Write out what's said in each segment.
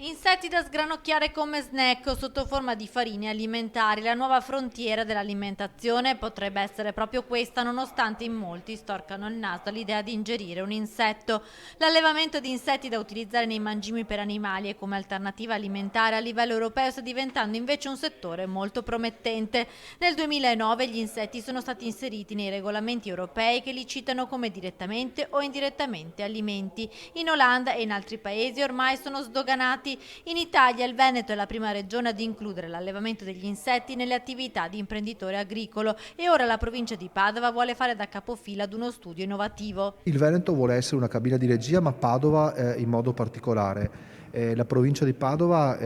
Insetti da sgranocchiare come snack o sotto forma di farine alimentari, la nuova frontiera dell'alimentazione potrebbe essere proprio questa, nonostante in molti storcano il naso all'idea di ingerire un insetto. L'allevamento di insetti da utilizzare nei mangimi per animali e come alternativa alimentare a livello europeo sta diventando invece un settore molto promettente. Nel 2009 gli insetti sono stati inseriti nei regolamenti europei che li citano come direttamente o indirettamente alimenti. In Olanda e in altri paesi ormai sono sdoganati. In Italia il Veneto è la prima regione ad includere l'allevamento degli insetti nelle attività di imprenditore agricolo e ora la provincia di Padova vuole fare da capofila ad uno studio innovativo. Il Veneto vuole essere una cabina di regia, ma Padova in modo particolare. La provincia di Padova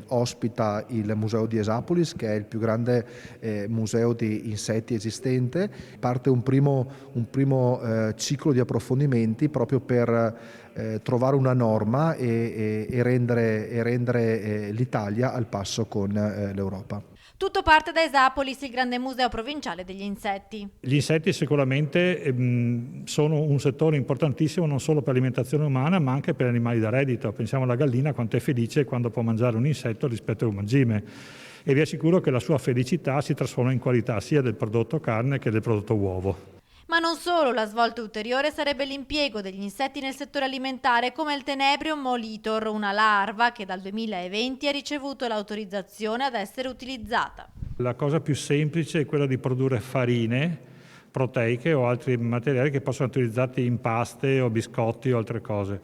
ospita il Museo di Esapolis, che è il più grande museo di insetti esistente. Parte un primo ciclo di approfondimenti proprio per trovare una norma e rendere l'Italia al passo con l'Europa. Tutto parte da Esapolis, il grande museo provinciale degli insetti. Gli insetti sicuramente sono un settore importantissimo non solo per l'alimentazione umana ma anche per animali da reddito. Pensiamo alla gallina quanto è felice quando può mangiare un insetto rispetto a un mangime, e vi assicuro che la sua felicità si trasforma in qualità sia del prodotto carne che del prodotto uovo. Ma non solo, la svolta ulteriore sarebbe l'impiego degli insetti nel settore alimentare come il Tenebrium molitor, una larva che dal 2020 ha ricevuto l'autorizzazione ad essere utilizzata. La cosa più semplice è quella di produrre farine proteiche o altri materiali che possono essere utilizzati in paste o biscotti o altre cose.